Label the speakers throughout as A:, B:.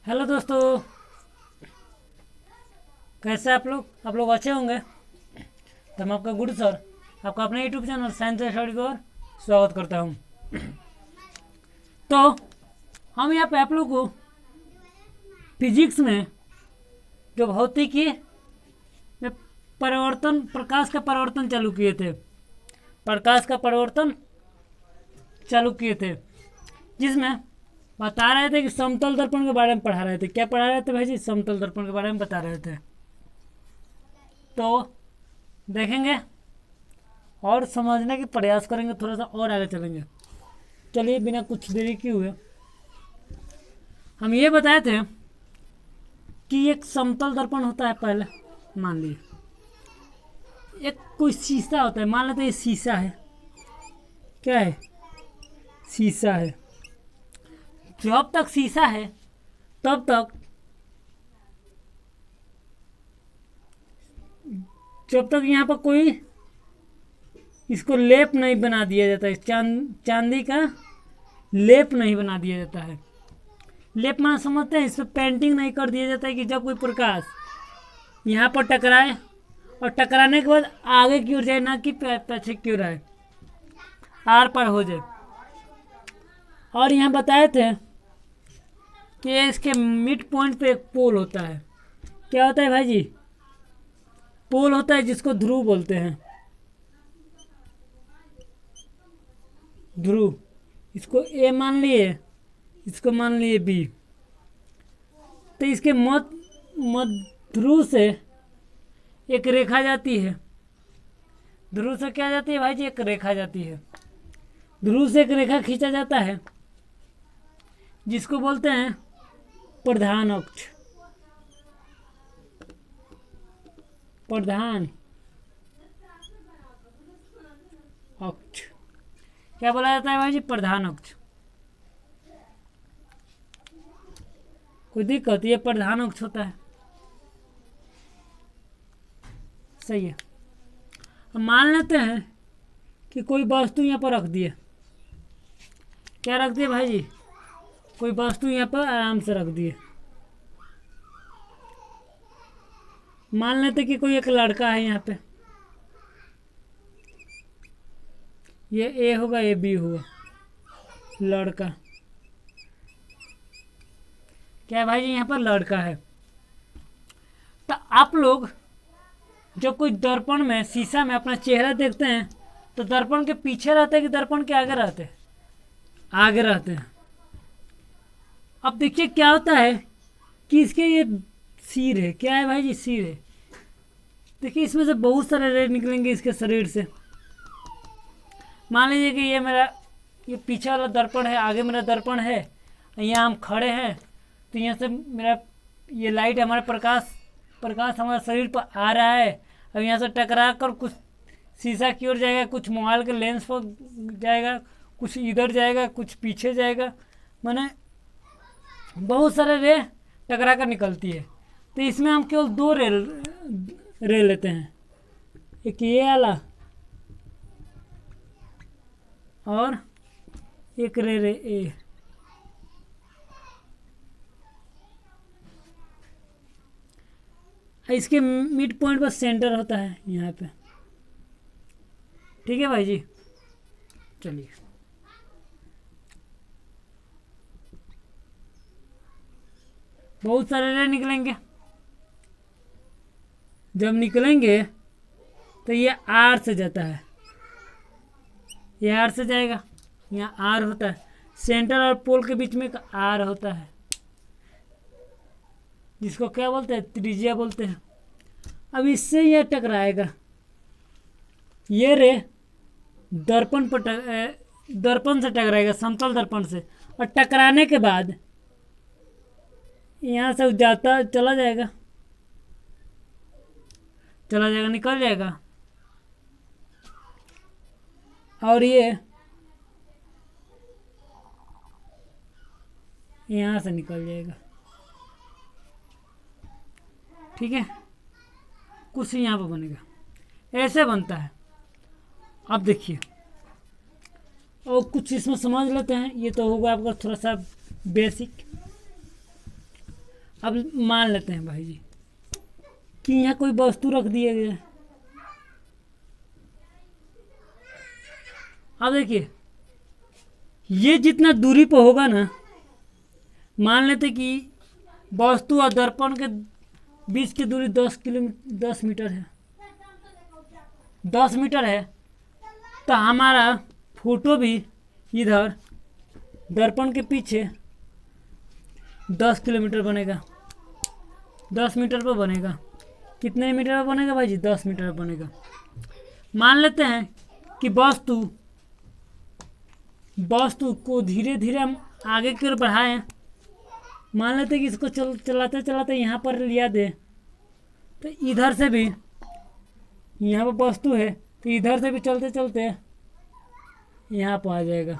A: Hello दोस्तों, कैसे आप लोग अच्छे होंगे। तो मैं आपका गुरु सर आपका अपने यूट्यूब चैनल साइंस स्टडी को स्वागत करता हूँ। तो हम यहाँ पे आप लोग को फिजिक्स में जो भौतिकी में परिवर्तन, प्रकाश का परिवर्तन चालू किए थे, प्रकाश का परिवर्तन चालू किए थे, जिसमें बता रहे थे कि समतल दर्पण के बारे में पढ़ा रहे थे। क्या पढ़ा रहे थे भाई जी? समतल दर्पण के बारे में बता रहे थे। तो देखेंगे और समझने की प्रयास करेंगे, थोड़ा सा और आगे चलेंगे। चलिए बिना कुछ देरी किए हुए हम ये बताए थे कि एक समतल दर्पण होता है। पहले मान लीजिए एक कोई शीशा होता है, मान लेते हैं ये शीशा है। क्या है? शीशा है। जब तक शीशा है तब तक, जब तक यहाँ पर कोई इसको लेप नहीं बना दिया जाता है, चांदी का लेप नहीं बना दिया जाता है। लेप माना समझते हैं, इस पर पेंटिंग नहीं कर दिया जाता है कि जब कोई प्रकाश यहाँ पर टकराए और टकराने के बाद आगे की ओर जाए, ना कि पीछे की ओर आए, आर पार हो जाए। और यहाँ बताए थे कि इसके मिड पॉइंट पे एक पोल होता है। क्या होता है भाई जी? पोल होता है, जिसको ध्रुव बोलते हैं। ध्रुव, इसको ए मान लिए, इसको मान लिए बी। तो इसके मध्य ध्रुव से एक रेखा जाती है। ध्रुव से क्या जाती है भाई जी? एक रेखा जाती है। ध्रुव से एक रेखा खींचा जाता है, जिसको बोलते हैं प्रधान अक्ष। प्रधान अक्ष क्या बोला जाता है भाई जी? प्रधान अक्ष। कोई दिक्कत? ये प्रधान अक्ष होता है। सही है। हम मान लेते हैं कि कोई वस्तु यहाँ पर रख दिए। क्या रख दिए भाई जी? कोई वस्तु यहाँ पर आराम से रख दिए। मान लेते कि कोई एक लड़का है यहाँ पे, ये ए होगा, ये बी होगा, लड़का। क्या है भाई जी? यहाँ पर लड़का है। तो आप लोग जब कोई दर्पण में, शीशा में अपना चेहरा देखते हैं, तो दर्पण के पीछे रहते हैं कि दर्पण के आगे रहते हैं? आगे रहते हैं। अब देखिए क्या होता है कि इसके ये सिर है। क्या है भाई जी? सिर है। देखिए इसमें से बहुत सारे रे निकलेंगे इसके शरीर से। मान लीजिए कि ये पीछे वाला दर्पण है, आगे मेरा दर्पण है, यहाँ हम खड़े हैं, तो यहाँ से मेरा ये लाइट, हमारा प्रकाश हमारे शरीर पर आ रहा है। अब यहाँ से टकरा कर कुछ शीशा की ओर जाएगा, कुछ मोबाइल के लेंस पर जाएगा, कुछ इधर जाएगा, कुछ पीछे जाएगा। माने बहुत सारे रे टकरा कर निकलती है। तो इसमें हम केवल दो रे लेते हैं, एक ये वाला और एक रे ए। इसके मिड पॉइंट पर सेंटर होता है यहाँ पे। ठीक है भाई जी। चलिए बहुत सारे रे निकलेंगे। जब निकलेंगे तो ये आर से जाता है, ये आर से जाएगा, यहाँ आर होता है। सेंटर और पोल के बीच में एक आर होता है, जिसको क्या बोलते हैं? त्रिज्या बोलते हैं। अब इससे यह टकराएगा, ये रे दर्पण पर दर्पण से टकराएगा, समतल दर्पण से, और टकराने के बाद यहाँ से जाता चला जाएगा, निकल जाएगा। और ये यहाँ से निकल जाएगा। ठीक है, कुछ यहाँ पर बनेगा, ऐसे बनता है। अब देखिए और कुछ इसमें समझ लेते हैं। ये तो होगा आपका थोड़ा सा बेसिक। अब मान लेते हैं भाई जी कि यहाँ कोई वस्तु रख दिया गया है। अब देखिए ये जितना दूरी पर होगा ना, मान लेते कि वस्तु और दर्पण के बीच की दूरी 10 मीटर है, 10 मीटर है, तो हमारा फोटो भी इधर दर्पण के पीछे 10 किलोमीटर बनेगा, 10 मीटर पर बनेगा। कितने मीटर पर बनेगा भाई जी? 10 मीटर पर बनेगा। मान लेते हैं कि वस्तु को धीरे धीरे हम आगे की ओर बढ़ाएं। मान लेते हैं कि इसको चलाते चलाते यहाँ पर लिया दे, तो इधर से भी यहाँ पर वस्तु है, तो इधर से भी चलते चलते यहाँ पर आ जाएगा,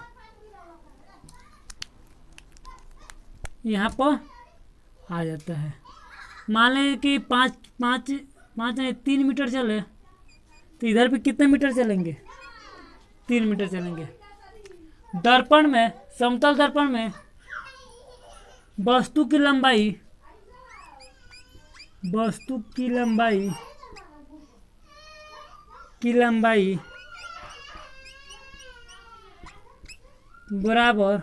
A: यहाँ पर आ जाता है। मान लें कि पाँच नहीं 3 मीटर चले, तो इधर भी कितने मीटर चलेंगे? 3 मीटर चलेंगे। दर्पण में, समतल दर्पण में वस्तु की लंबाई बराबर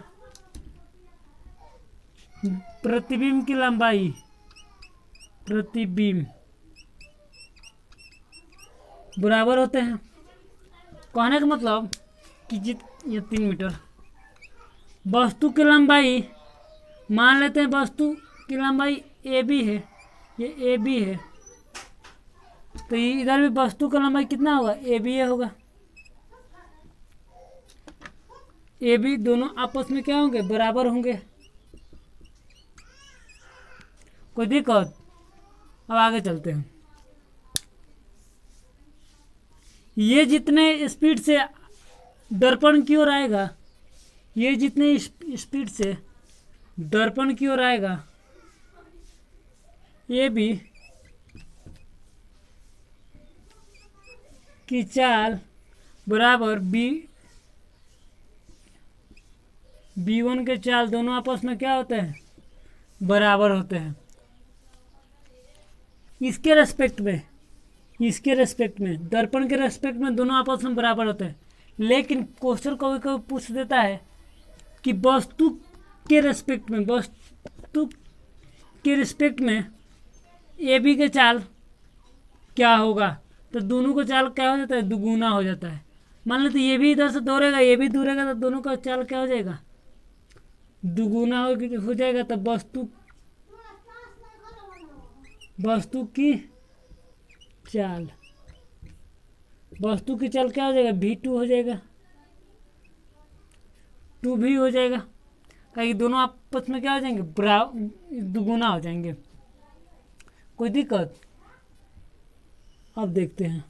A: प्रतिबिंब की लंबाई, प्रतिबिंब बराबर होते हैं। कहने का मतलब कि ये 3 मीटर वस्तु की लंबाई, मान लेते हैं वस्तु की लंबाई AB है, ये AB है, तो इधर भी वस्तु का लंबाई कितना होगा? AB होगा। AB दोनों आपस में क्या होंगे? बराबर होंगे। कोई दिक्कत? अब आगे चलते हैं। ये जितने स्पीड से दर्पण की ओर आएगा, ये जितने स्पीड से दर्पण की ओर आएगा, ये भी की चाल बराबर B1 के चाल दोनों आपस में क्या होते हैं? बराबर होते हैं। इसके रेस्पेक्ट में दर्पण के रेस्पेक्ट में दोनों आपस में बराबर होते हैं। लेकिन क्वेश्चन कभी कभी पूछ देता है कि वस्तु के रेस्पेक्ट में AB के चाल क्या होगा? तो दोनों का चाल क्या हो जाता है? दुगुना हो जाता है। मान लेते ये भी इधर से दौड़ेगा, ये भी दौड़ेगा, तो दोनों का चाल क्या हो जाएगा? दुगुना हो जाएगा। तो वस्तु की चाल क्या हो जाएगा? V2 हो जाएगा, 2V हो जाएगा, ताकि दोनों आपस में क्या हो जाएंगे? दुगुना हो जाएंगे। कोई दिक्कत? अब देखते हैं।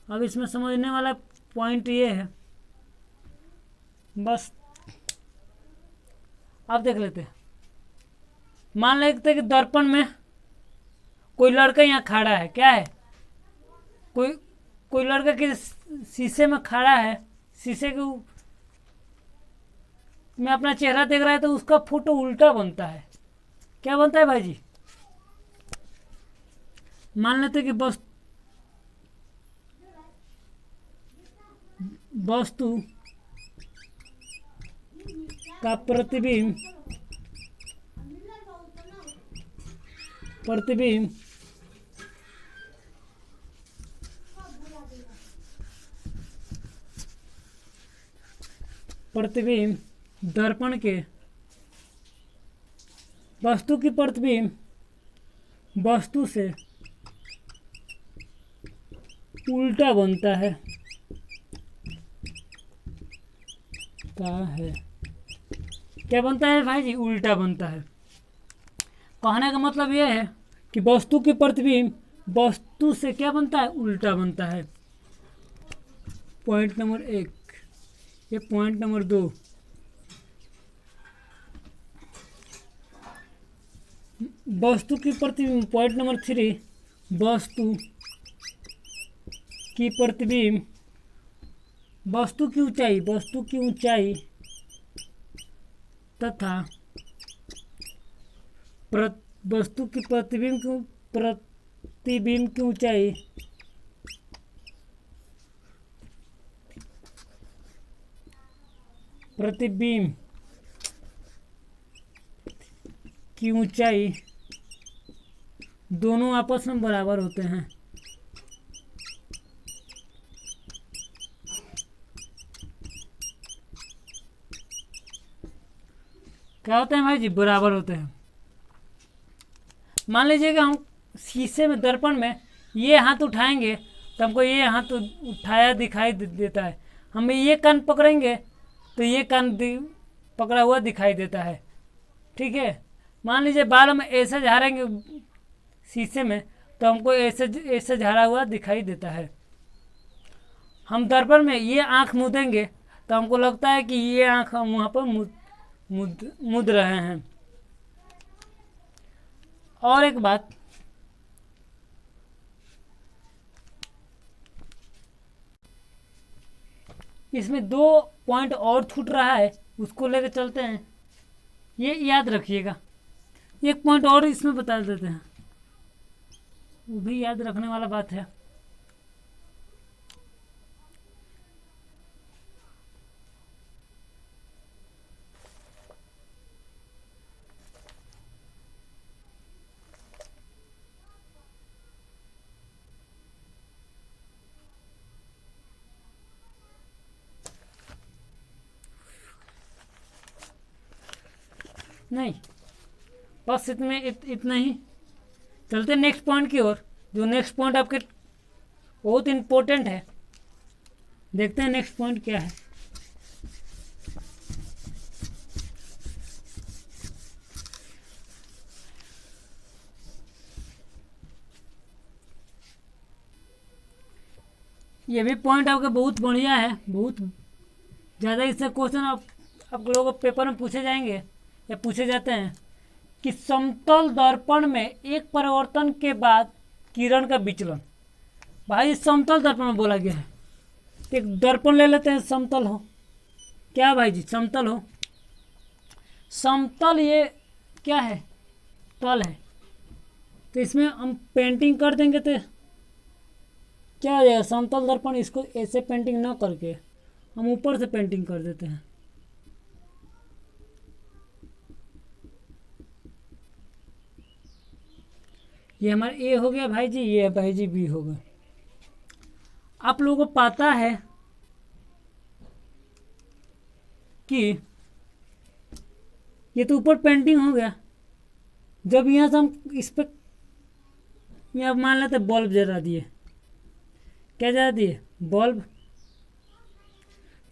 A: अब इसमें समझने वाला पॉइंट ये है, बस अब देख लेते हैं। मान लेते हैं कि दर्पण में कोई लड़का यहाँ खड़ा है। क्या है? कोई लड़का के शीशे में खड़ा है, शीशे के में अपना चेहरा देख रहा है, तो उसका फोटो उल्टा बनता है। क्या बनता है भाई जी? मान लेते कि वस्तु का प्रतिबिंब दर्पण के वस्तु की प्रतिबिंब वस्तु से उल्टा बनता है। क्या बनता है भाई जी? उल्टा बनता है। कहने का मतलब यह है कि वस्तु की प्रतिबिंब वस्तु से क्या बनता है? उल्टा बनता है। Point number 1। ये पॉइंट नंबर 2। वस्तु की प्रतिबिंब, पॉइंट नंबर 3, वस्तु की प्रतिबिंब वस्तु की ऊंचाई तथा वस्तु की प्रतिबिंब की ऊंचाई दोनों आपस में बराबर होते हैं। क्या होते हैं भाई जी? बराबर होते हैं। मान लीजिए कि हम शीशे में, दर्पण में ये हाथ उठाएंगे तो हमको ये हाथ उठाया दिखाई देता है। हम ये कान पकड़ेंगे तो ये कान पकड़ा हुआ दिखाई देता है। ठीक है। मान लीजिए बाल हम ऐसे झाड़ेंगे शीशे में तो हमको ऐसे झाड़ा हुआ दिखाई देता है। हम दर्पण में ये आँख मूंदेंगे तो हमको लगता है कि ये आँख हम वहाँ पर मुद रहे हैं। और एक बात, इसमें 2 पॉइंट और छूट रहा है, उसको लेकर चलते हैं। ये याद रखिएगा। एक पॉइंट और इसमें बता देते हैं, वो भी याद रखने वाला बात है। नहीं, बस इतना ही। चलते नेक्स्ट पॉइंट की ओर। जो नेक्स्ट पॉइंट आपके बहुत इम्पोर्टेंट है। देखते हैं नेक्स्ट पॉइंट क्या है। ये भी पॉइंट आपका बहुत बढ़िया है, बहुत ज़्यादा इससे क्वेश्चन आप लोगों को पेपर में पूछे जाएंगे या पूछे जाते हैं कि समतल दर्पण में एक परिवर्तन के बाद किरण का विचलन। भाई समतल दर्पण में बोला गया है। एक दर्पण ले लेते हैं, समतल हो। क्या भाई जी? समतल हो। समतल ये क्या है? तल है। तो इसमें हम पेंटिंग कर देंगे तो क्या हो जाएगा? समतल दर्पण। इसको ऐसे पेंटिंग ना करके हम ऊपर से पेंटिंग कर देते हैं। ये हमारा ए हो गया भाई जी, ये भाई जी बी हो गया। आप लोगों को पता है कि ये तो ऊपर पेंटिंग हो गया। जब यहाँ से हम इस पर यहाँ मान लेते बल्ब जला दिए, क्या जला दिए? बल्ब।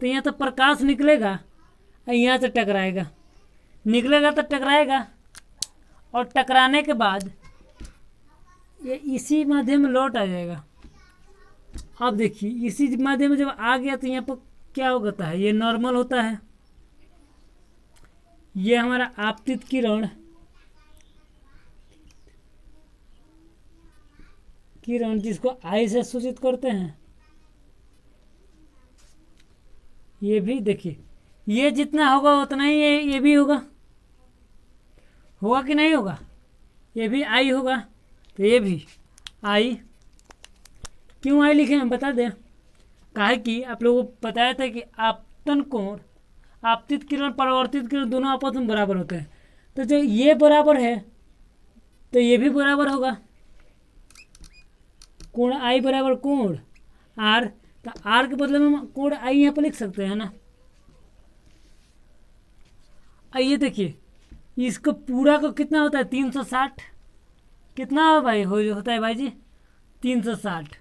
A: तो यहाँ तो प्रकाश निकलेगा और यहाँ से टकराएगा, निकलेगा तो टकराएगा, और टकराने के बाद ये इसी माध्यम में लौट आ जाएगा। अब देखिए, इसी माध्यम में जब आ गया तो यहाँ पर क्या होता है? ये नॉर्मल होता है। ये हमारा आपतित किरण जिसको आई से सूचित करते हैं। ये भी देखिए, ये जितना होगा उतना ही ये भी होगा कि नहीं होगा? ये भी आई होगा, तो ये भी आई। क्यों आई लिखे हैं बता दें। कहा कि आप लोगों को बताया था कि आपतन कोण, आपतित किरण, परावर्तित किरण दोनों आपस में बराबर होते हैं। तो जो ये बराबर है तो ये भी बराबर होगा। कोण आई बराबर कोण आर, तो आर के बदले में कोण आई यहाँ पर लिख सकते हैं ना। आइए देखिए, इसको पूरा को कितना होता है? 360। कितना भाई होता है भाई जी? 360।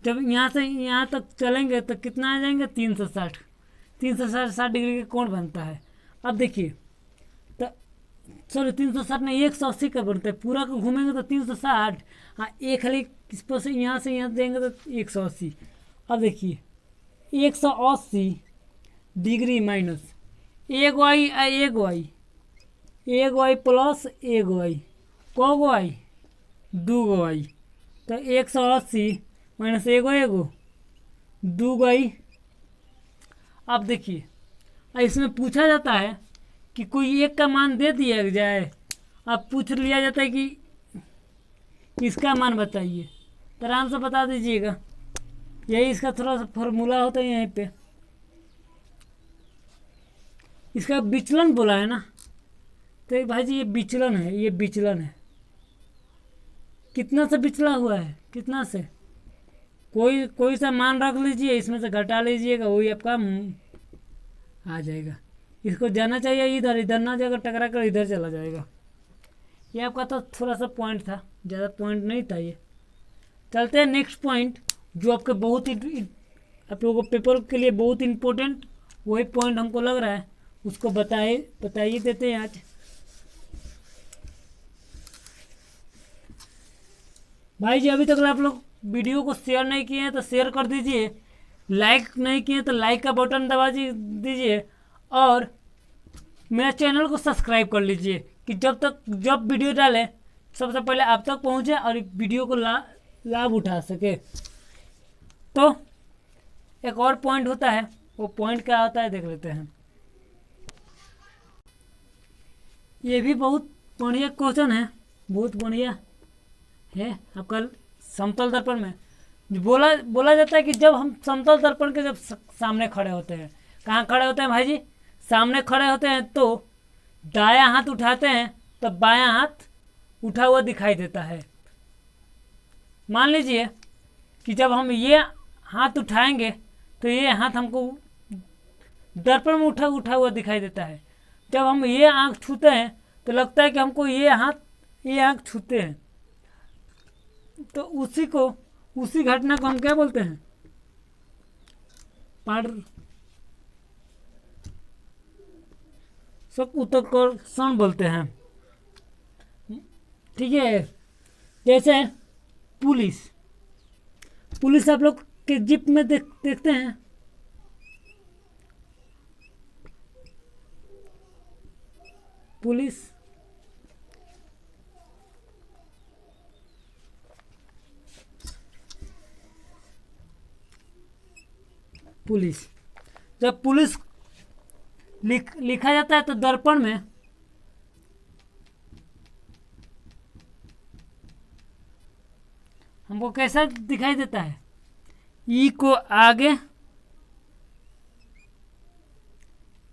A: जब यहाँ से यहाँ तक चलेंगे तो कितना आ जाएंगे? 360। 360 डिग्री का कोण बनता है। अब देखिए, तो सॉरी 360 नहीं, 180 का बनता है। पूरा को घूमेंगे तो 360। हाँ, एक खाली इस पर से यहाँ देंगे तो 180। अब देखिए, 180 डिग्री माइनस एक वाई प्लस एक वाई, को आई? 2 आई। तो 180 माइनस एगो 2 आई। अब देखिए, इसमें पूछा जाता है कि कोई एक का मान दे दिया जाए, अब पूछ लिया जाता है कि इसका मान बताइए, तो आराम से बता दीजिएगा। यही इसका थोड़ा सा फॉर्मूला होता है यहीं पे। इसका विचलन बोला है ना, तो भाई जी ये विचलन है, ये विचलन है। कितना से विचला हुआ है, कितना से? कोई कोई सा मान रख लीजिए, इसमें से घटा लीजिएगा, वही आपका आ जाएगा। इसको जाना चाहिए इधर, इधर ना जाकर टकरा कर इधर चला जाएगा। ये आपका तो थोड़ा सा पॉइंट था, ज़्यादा पॉइंट नहीं था ये। चलते हैं नेक्स्ट पॉइंट, जो आपके बहुत ही आप लोगों को पेपर के लिए बहुत इंपॉर्टेंट वही पॉइंट हमको लग रहा है, उसको बताइए देते हैं आज। भाई जी अभी तक आप लोग वीडियो को शेयर नहीं किए हैं तो शेयर कर दीजिए, लाइक नहीं किए तो लाइक का बटन दबा दीजिए, और मेरा चैनल को सब्सक्राइब कर लीजिए कि जब वीडियो डालें सबसे पहले आप तक पहुंचे और वीडियो को लाभ उठा सके। तो एक और पॉइंट होता है, वो पॉइंट क्या होता है देख लेते हैं। ये भी बहुत बढ़िया क्वेश्चन है, बहुत बढ़िया है। आपका समतल दर्पण में बोला जाता है कि जब हम समतल दर्पण के जब सामने खड़े होते हैं, कहाँ खड़े होते हैं भाई जी? सामने खड़े होते हैं तो दायां हाथ उठाते हैं तो बायां हाथ उठा हुआ दिखाई देता है। मान लीजिए कि जब हम ये हाथ उठाएंगे तो ये हाथ हमको दर्पण में उठा हुआ दिखाई देता है। जब हम ये आँख छूते हैं तो लगता है कि हमको ये आँख छूते हैं। तो उसी घटना को हम क्या बोलते हैं? उत्कर्षण बोलते हैं। ठीक है, जैसे पुलिस आप लोग के जीप में देखते हैं, पुलिस जब पुलिस लिखा जाता है तो दर्पण में हमको कैसा दिखाई देता है? ई को आगे,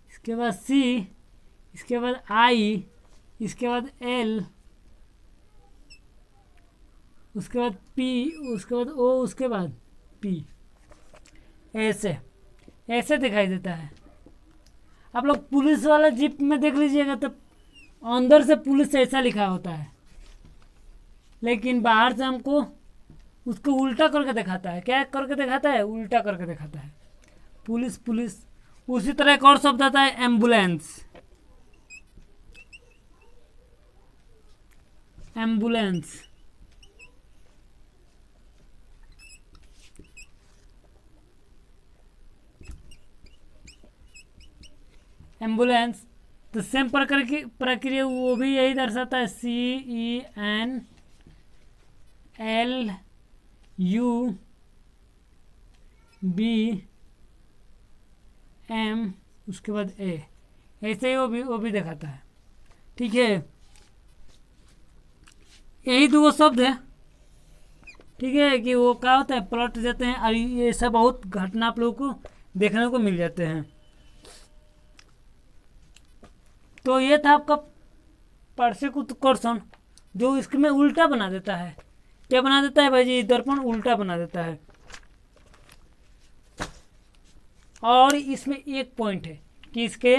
A: इसके बाद सी, इसके बाद आई, इसके बाद एल, उसके बाद पी, उसके बाद ओ, उसके बाद पी। ऐसे दिखाई देता है। आप लोग पुलिस वाला जीप में देख लीजिएगा तो अंदर से पुलिस ऐसा लिखा होता है, लेकिन बाहर से हमको उसको उल्टा करके दिखाता है। क्या करके दिखाता है? उल्टा करके दिखाता है। पुलिस। उसी तरह एक और शब्द आता है एम्बुलेंस। एम्बुलेंस तो सेम प्रक्रिया वो भी यही दर्शाता है। CENLUBM, उसके बाद A, ऐसे ही वो भी दिखाता है। ठीक है, यही दो शब्द है। ठीक है, कि वो क्या होता है, पलट जाते हैं, और ये सब बहुत घटना आप लोगों को देखने को मिल जाते हैं। तो ये था आपका पार्श्विक उत्कर्षण, जो इसमें उल्टा बना देता है। क्या बना देता है भाई जी? दर्पण उल्टा बना देता है। और इसमें एक पॉइंट है कि इसके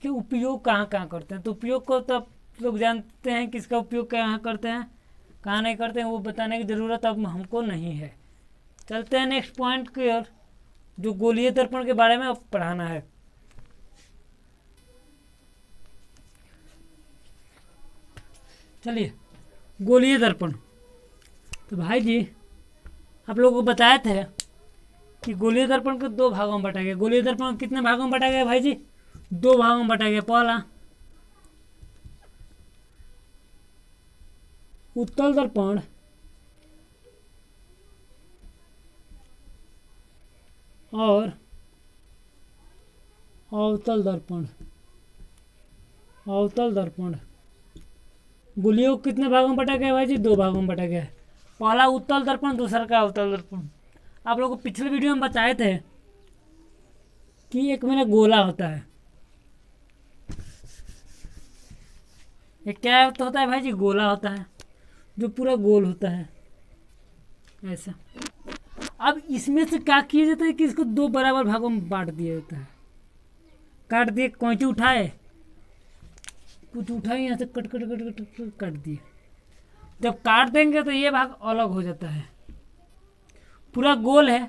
A: उपयोग कहाँ करते हैं। तो उपयोग को तो आप लोग जानते हैं कि इसका उपयोग कहाँ करते हैं, कहाँ नहीं करते हैं, वो बताने की ज़रूरत अब हमको नहीं है। चलते हैं नेक्स्ट पॉइंट की ओर, जो गोलीय दर्पण के बारे में अब पढ़ाना है। चलिए, गोलीय दर्पण। तो भाई जी आप लोगों को बताए थे कि गोलीय दर्पण को दो भागों में बांटा गया। गोलीय दर्पण कितने भागों में बांटा गया भाई जी? दो भागों में बांटा गया। पहला उत्तल दर्पण और अवतल दर्पण। अवतल दर्पण गोलियों को कितने भागों में बटा गया भाई जी? 2 भागों में बटा गया है। पहला उत्तल दर्पण, दूसरा का अवतल दर्पण। आप लोगों को पिछले वीडियो में बताए थे कि एक मेरा गोला होता है। ये क्या होता है भाई जी? गोला होता है जो पूरा गोल होता है ऐसा। अब इसमें से क्या किया जाता है कि इसको 2 बराबर भागों में बांट दिया जाता है। काट दिए, कैंची उठाए, कुछ उठाए, यहाँ से cut cut cut cut cut काट दिए। जब काट देंगे तो ये भाग अलग हो जाता है। पूरा गोल है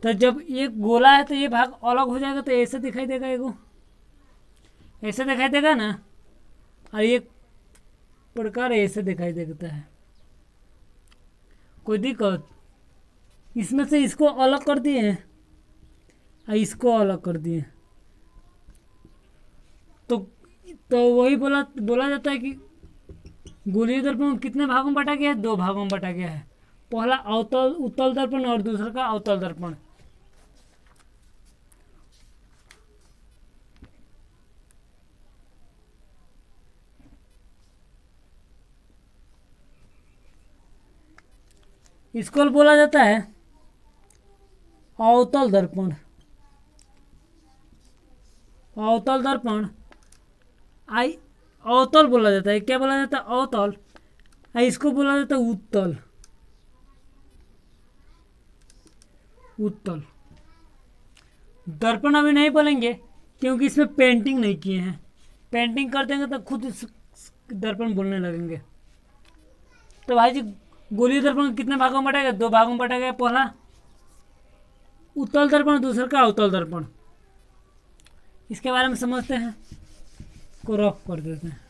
A: तो जब ये गोला है तो ये भाग अलग हो जाएगा, तो ऐसे दिखाई देगा, एगो ऐसे दिखाई देगा ना, और ये प्रकार ऐसे दिखाई देता है। कोई दिक्कत? इसमें से इसको अलग कर दिए और इसको अलग कर दिए, तो वही बोला जाता है कि गोलीय दर्पण कितने भागों में बटा गया है? 2 भागों में बटा गया है। पहला उत्तल दर्पण और दूसरा का अवतल दर्पण। इसको बोला जाता है अवतल दर्पण। अवतल दर्पण अवतल बोला जाता है। क्या बोला जाता है? अवतल। इसको बोला जाता है उत्तल। उत्तल दर्पण अभी नहीं बोलेंगे क्योंकि इसमें पेंटिंग नहीं किए हैं। पेंटिंग कर देंगे तो खुद दर्पण बोलने लगेंगे। तो भाई जी गोलीय दर्पण कितने भागों में बटा गया? 2 भागों में बटा गया। पहला उत्तल दर्पण, दूसरा का अवतल दर्पण। इसके बारे में समझते हैं, को रफ कर देते हैं।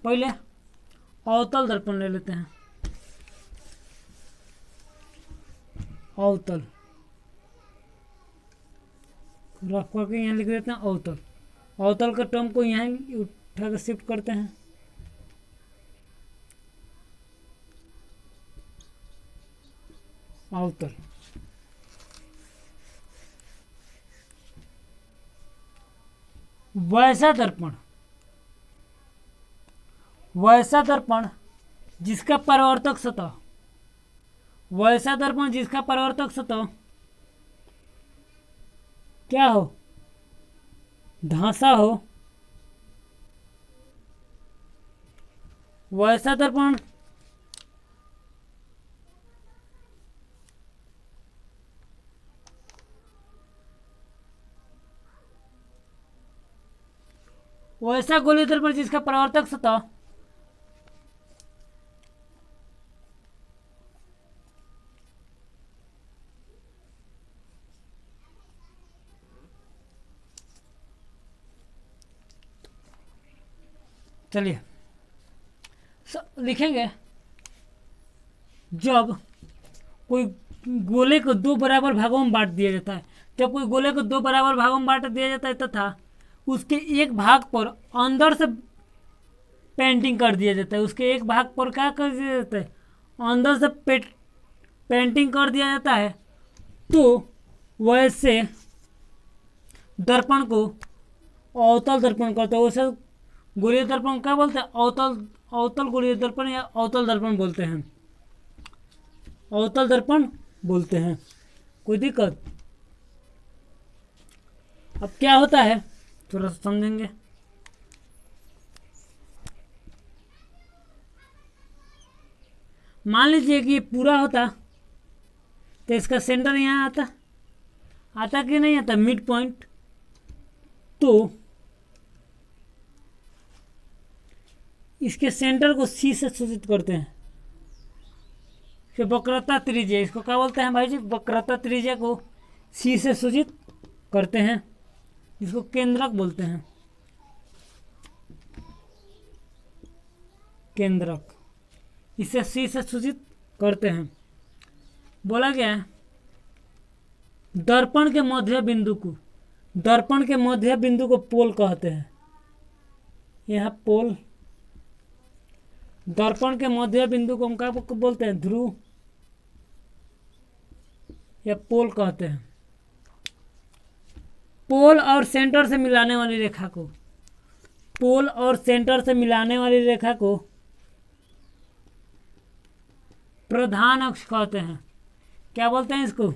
A: पहले अवतल दर्पण ले लेते हैं। अवतल रफ करके यहाँ लिख देते हैं अवतल। अवतल का टर्म को यहाँ उठा कर शिफ्ट करते हैं। अवतल वैसा दर्पण, वैसा दर्पण जिसका परावर्तक सतह, वैसा दर्पण जिसका परावर्तक सतह क्या हो? धंसा हो। वैसा दर्पण वैसा गोलीय दर्पण जिसका परावर्तक सतह चलिए लिखेंगे। जब कोई गोले को 2 बराबर भागों में बांट दिया जाता है, जब कोई गोले को 2 बराबर भागों में बांट दिया जाता है तथा उसके एक भाग पर अंदर से पेंटिंग कर दिया जाता है। उसके एक भाग पर क्या कर दिया जाता है? अंदर से पेंटिंग कर दिया जाता है। तो वैसे दर्पण को अवतल दर्पण कहते हैं। वैसे गोलीय दर्पण क्या बोलते हैं? अवतल गोलीय दर्पण या अवतल दर्पण बोलते हैं। अवतल दर्पण बोलते हैं। कोई दिक्कत? अब क्या होता है थोड़ा समझेंगे। मान लीजिए कि ये पूरा होता तो इसका सेंटर यहाँ आता कि नहीं आता? Mid point. तो इसके सेंटर को सी से सूचित करते हैं। वक्रता त्रिज्या, इसको क्या बोलते हैं भाई जी? वक्रता त्रिज्या को सी से सूचित करते हैं। इसको केंद्रक बोलते हैं। केंद्रक, इसे सी से सूचित करते हैं। बोला गया है दर्पण के मध्य बिंदु को पोल कहते हैं। यह पोल, दर्पण के मध्य बिंदु को हम क्या बोलते हैं? ध्रुव या पोल कहते हैं। पोल और सेंटर से मिलाने वाली रेखा को, पोल और सेंटर से मिलाने वाली रेखा को प्रधान अक्ष कहते हैं। क्या बोलते हैं इसको?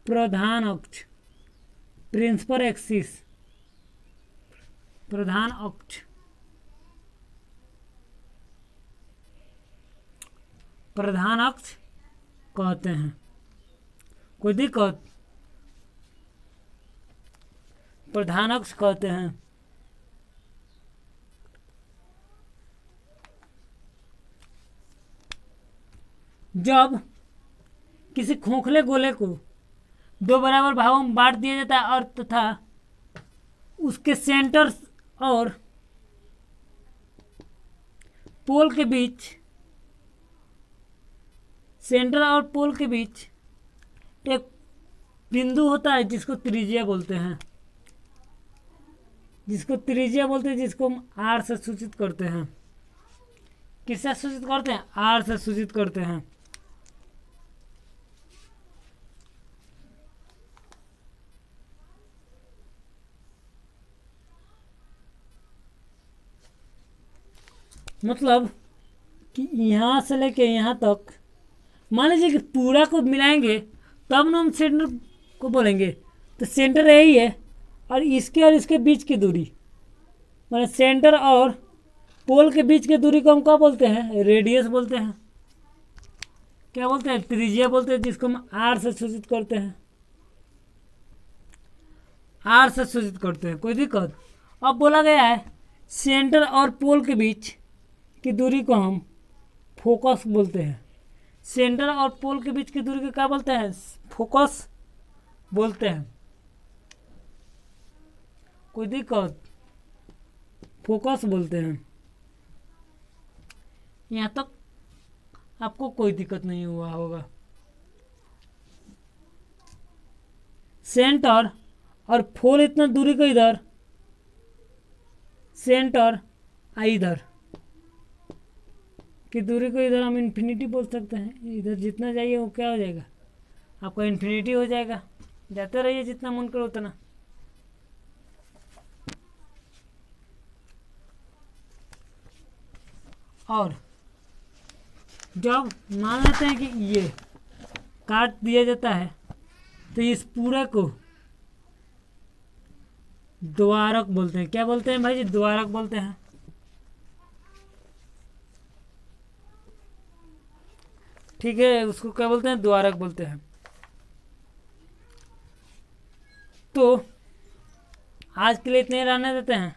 A: प्रधान अक्ष, प्रिंसिपल एक्सिस, प्रधान अक्ष, प्रधान अक्ष कहते हैं। कोई दिक्कत? प्रधान अक्ष कहते हैं। जब किसी खोखले गोले को दो बराबर भागों में बांट दिया जाता है और तथा उसके सेंटर और पोल के बीच, सेंटर और पोल के बीच एक बिंदु होता है जिसको त्रिज्या बोलते हैं, जिसको त्रिज्या बोलते हैं, जिसको हम आर से सूचित करते हैं। किससे सूचित करते हैं? आर से सूचित करते हैं। मतलब कि यहाँ से लेके यहाँ तक मान लीजिए कि पूरा को मिलाएंगे तब ना हम सेंटर को बोलेंगे। तो सेंटर यही है और इसके बीच की दूरी, माने सेंटर और पोल के बीच की दूरी को हम क्या बोलते हैं? रेडियस बोलते हैं। क्या बोलते हैं? त्रिज्या बोलते हैं, जिसको हम आर से सूचित करते हैं, आर से सूचित करते हैं। कोई दिक्कत? अब बोला गया है सेंटर और पोल के बीच की दूरी को हम फोकस बोलते हैं। सेंटर और पोल के बीच की दूरी को क्या बोलते हैं? फोकस बोलते हैं। कोई दिक्कत? फोकस बोलते हैं। यहाँ तक आपको कोई दिक्कत नहीं हुआ होगा। सेंटर और पोल इतना दूरी को इधर, सेंटर इधर की दूरी को इधर हम इन्फिनिटी बोल सकते हैं। इधर जितना जाइए वो क्या हो जाएगा? आपका इन्फिनिटी हो जाएगा। जाते रहिए जितना मन करे उतना। और जब मान लेते हैं कि ये काट दिया जाता है तो इस पूरे को द्वारक बोलते हैं। क्या बोलते हैं भाई जी? द्वारक बोलते हैं। ठीक है, उसको क्या बोलते हैं? द्वारक बोलते हैं। तो आज के लिए इतने रहने देते हैं।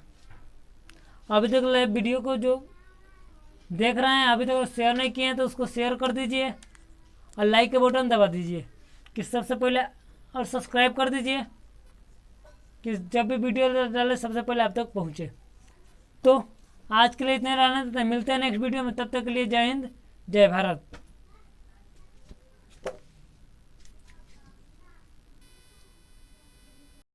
A: अभी तक वीडियो को जो देख रहे हैं अभी तक शेयर नहीं किए हैं तो उसको शेयर कर दीजिए और लाइक के बटन दबा दीजिए कि सबसे पहले, और सब्सक्राइब कर दीजिए कि जब भी वीडियो डाले सबसे पहले आप तक पहुँचे। तो आज के लिए इतने रहने देते हैं। मिलते हैं नेक्स्ट वीडियो में। तब तक के लिए जय हिंद, जय भारत।